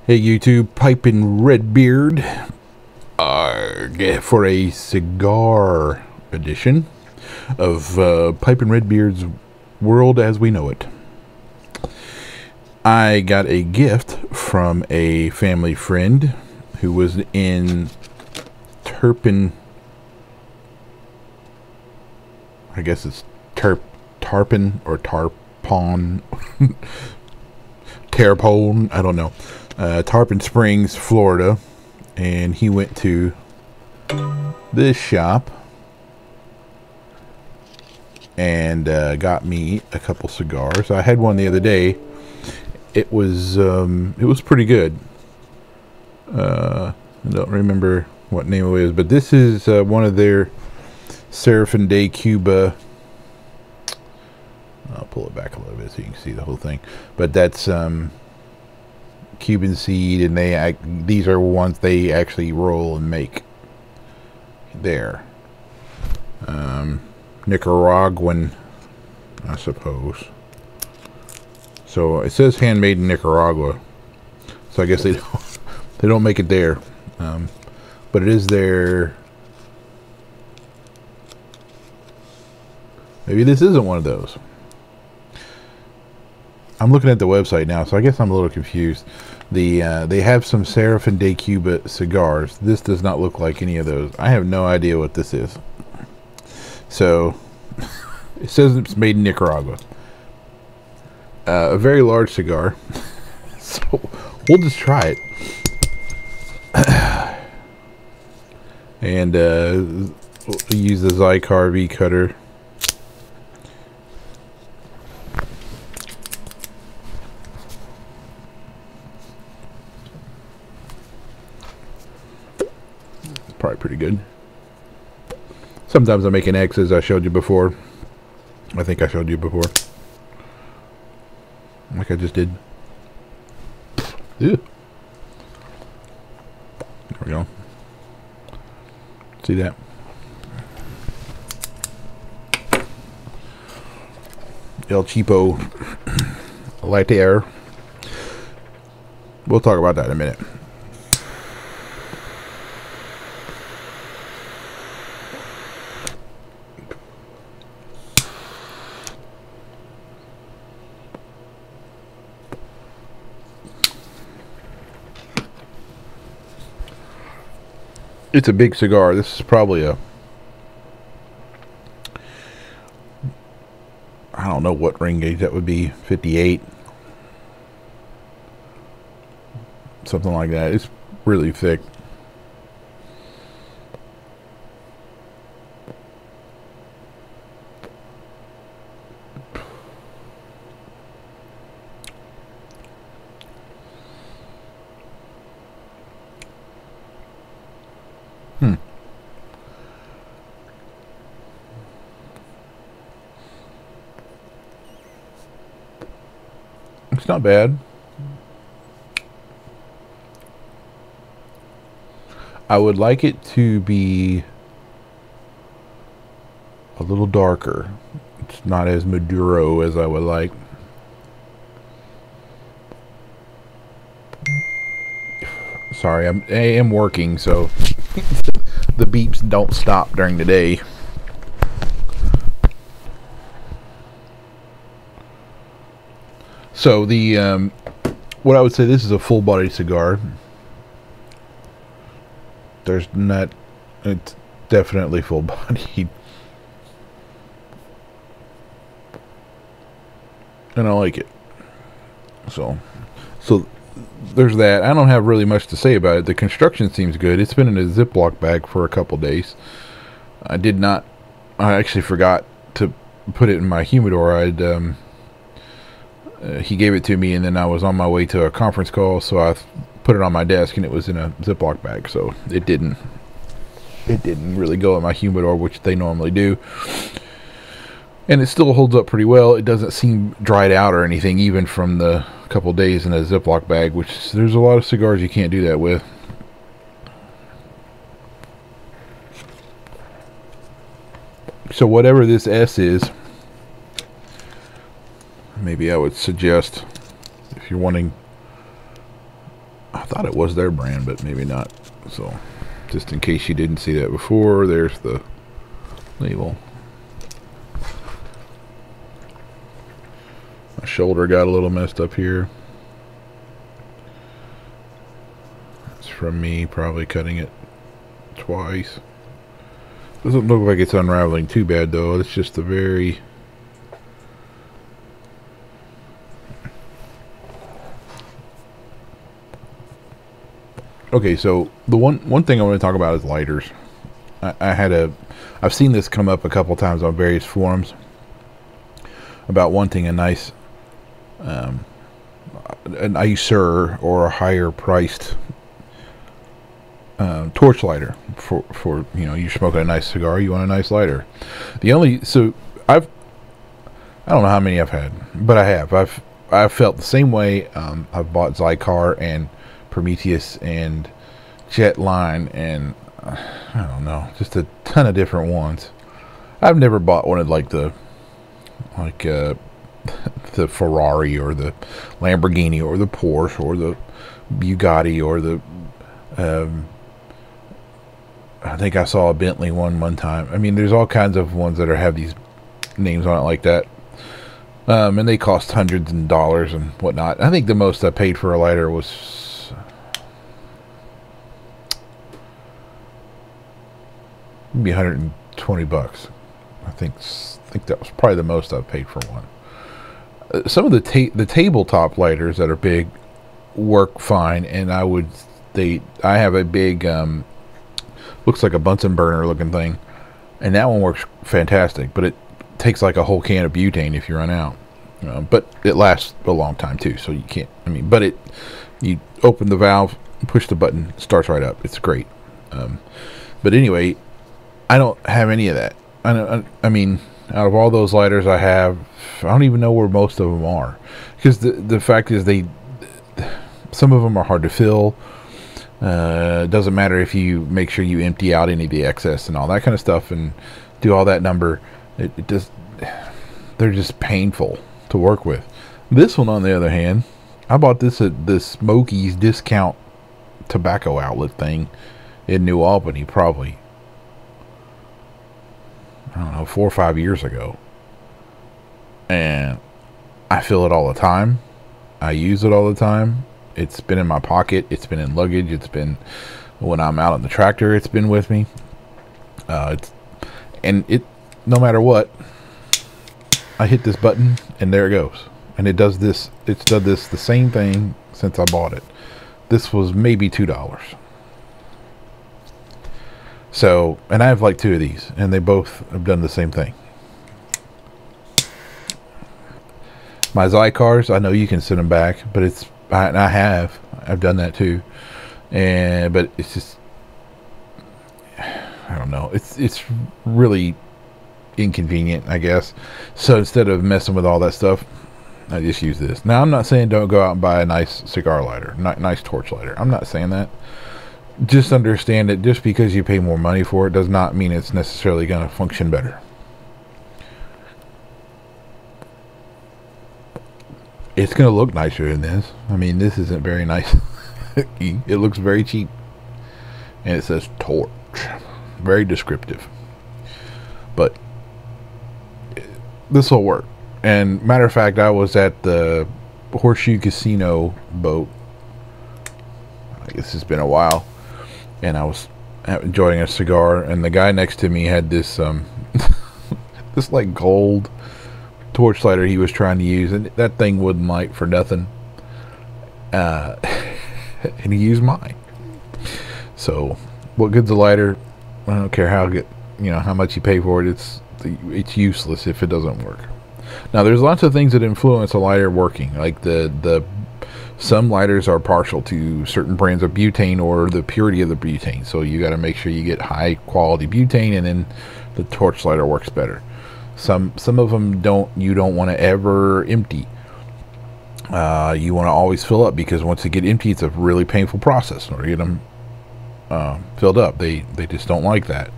Hey YouTube, Pipin' Redbeard for a cigar edition of Pipin' Redbeard's World as We Know It. I got a gift from a family friend who was in Tarpon, I guess it's Tarpon or Tarpon, Tarpon, I don't know. Tarpon Springs, Florida, and he went to this shop and got me a couple cigars. I had one the other day. It was pretty good. I don't remember what name it was, but this is one of their Serafin de Cuba. I'll pull it back a little bit so you can see the whole thing. But that's Cuban seed, and these are ones they actually roll and make there. Nicaraguan, I suppose. So it says handmade in Nicaragua, so I guess they don't make it there, but it is there. Maybe this isn't one of those. I'm looking at the website now, so I guess I'm a little confused. They have some Serafin de Cuba cigars. This does not look like any of those. I have no idea what this is. So it says it's made in Nicaragua. A very large cigar. So we'll just try it. And we'll use the Cigar V cutter. Probably pretty good. Sometimes I make an X, as I showed you before. I think I showed you before. Like I just did. Ew. There we go. See that? El Cheapo Latte. We'll talk about that in a minute. It's a big cigar. This is probably a, I don't know what ring gauge that would be, 58, something like that. It's really thick. It's not bad. I would like it to be a little darker. It's not as Maduro as I would like. Sorry, I am working, so the beeps don't stop during the day. So the what I would say, this is a full-bodied cigar. There's not, it's definitely full-bodied, and I like it. So there's that. I don't have really much to say about it. The construction seems good. It's been in a Ziploc bag for a couple days. I actually forgot to put it in my humidor. He gave it to me, and then I was on my way to a conference call, so I put it on my desk, and it was in a Ziploc bag, so it didn't really go in my humidor, which they normally do. And it still holds up pretty well. It doesn't seem dried out or anything, even from the couple days in a Ziploc bag, which there's a lot of cigars you can't do that with. So whatever this S is, maybe I would suggest, if you're wanting I thought it was their brand, but maybe not. So, just in case you didn't see that before, there's the label. My shoulder got a little messed up here. It's from me probably cutting it twice. Doesn't look like it's unraveling too bad though. It's just a very... Okay, so the one thing I want to talk about is lighters. I've seen this come up a couple times on various forums about wanting a nice, a nicer or a higher priced torch lighter for you know, you're smoking a nice cigar, you want a nice lighter. I don't know how many I've had, but I've felt the same way. I've bought Cigar and Prometheus and Jetline and I don't know, just a ton of different ones. I've never bought one of the Ferrari or the Lamborghini or the Porsche or the Bugatti or the I think I saw a Bentley one time. I mean, there's all kinds of ones that have these names on it like that. And they cost hundreds of dollars and whatnot. I think the most I paid for a lighter was maybe $120. I think that was probably the most I've paid for one. Some of the tabletop lighters that are big work fine, and I have a big looks like a Bunsen burner looking thing, and that one works fantastic, but it takes like a whole can of butane if you run out. But it lasts a long time too, so you can't, I mean, but you open the valve, push the button, it starts right up. It's great. But anyway, I don't have any of that. I mean, out of all those lighters I have, I don't even know where most of them are, because the fact is some of them are hard to fill. It doesn't matter if you make sure you empty out any of the excess and all that kind of stuff and do all that number. They're just painful to work with. This one, on the other hand, I bought this at the Smokies discount tobacco outlet thing in New Albany, probably, I don't know, 4 or 5 years ago. And I fill it all the time. I use it all the time. It's been in my pocket. It's been in luggage. It's been when I'm out on the tractor. It's been with me. No matter what, I hit this button and there it goes. And it does this. It's done this the same thing since I bought it. This was maybe $2. So, and I have like 2 of these, and they both have done the same thing. My Zicars, I know you can send them back, but I've done that too. But it's just, I don't know. It's really inconvenient, I guess. So instead of messing with all that stuff, I just use this. Now, I'm not saying don't go out and buy a nice cigar lighter, nice torch lighter. I'm not saying that. Just understand that just because you pay more money for it does not mean it's necessarily going to function better. It's going to look nicer than this. I mean, this isn't very nice. It looks very cheap. And it says torch. Very descriptive. But this will work. And matter of fact, I was at the Horseshoe Casino boat. I guess it's been a while. And I was enjoying a cigar. And the guy next to me had this, this like gold torch lighter he was trying to use, and that thing wouldn't light for nothing, and he used mine. So what good's a lighter? I don't care how much you pay for it. It's useless if it doesn't work. Now, there's lots of things that influence a lighter working, like some lighters are partial to certain brands of butane or the purity of the butane, so you got to make sure you get high quality butane, and then the torch lighter works better. Some of them you don't want to ever empty. You want to always fill up, because once they get empty, it's a really painful process in order to get them filled up. They just don't like that.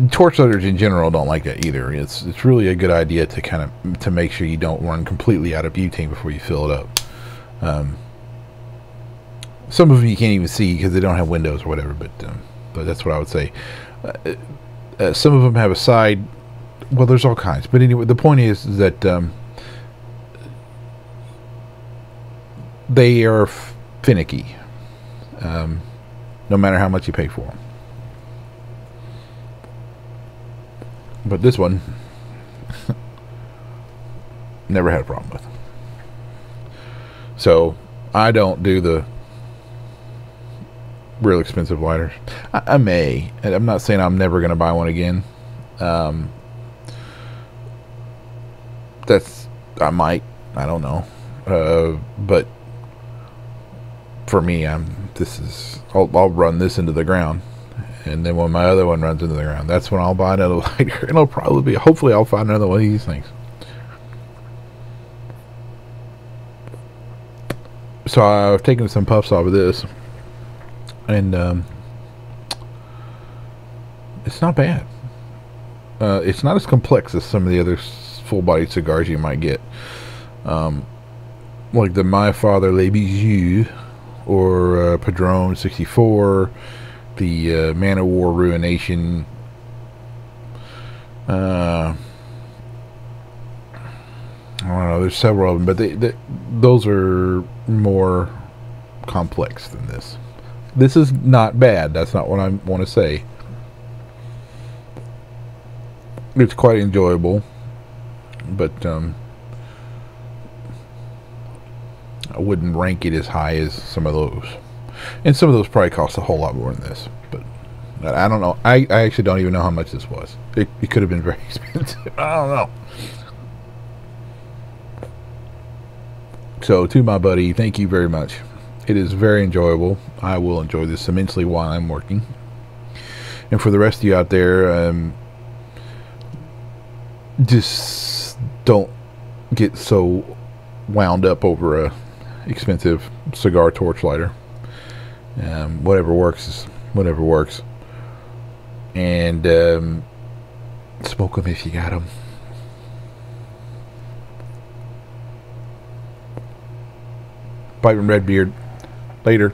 Torch lighters in general don't like that either. It's really a good idea to make sure you don't run completely out of butane before you fill it up. Some of them you can't even see because they don't have windows or whatever. But that's what I would say. Some of them have a side. Well, there's all kinds. But anyway, the point is that they are finicky. No matter how much you pay for them. But this one, never had a problem with. So I don't do the real expensive lighters. I may, and I'm not saying I'm never going to buy one again. I might. I don't know. But for me, I'll run this into the ground, and then when my other one runs into the ground, that's when I'll buy another lighter. And it'll probably be, hopefully I'll find another one of these things. So I've taken some puffs off of this, and it's not bad. It's not as complex as some of the other full-bodied cigars you might get, like the My Father Le Bijou, or Padron 64, the Man of War Ruination. I don't know, there's several of them, but those are more complex than this. This is not bad. That's not what I want to say. It's quite enjoyable, but I wouldn't rank it as high as some of those. And some of those probably cost a whole lot more than this. But I don't know. I actually don't even know how much this was. It could have been very expensive. I don't know. So to my buddy, thank you very much. It is very enjoyable. I will enjoy this immensely while I'm working. And for the rest of you out there, just don't get so wound up over a expensive cigar torch lighter. Whatever works is whatever works. And smoke them if you got them. Pipe and Redbeard. Later.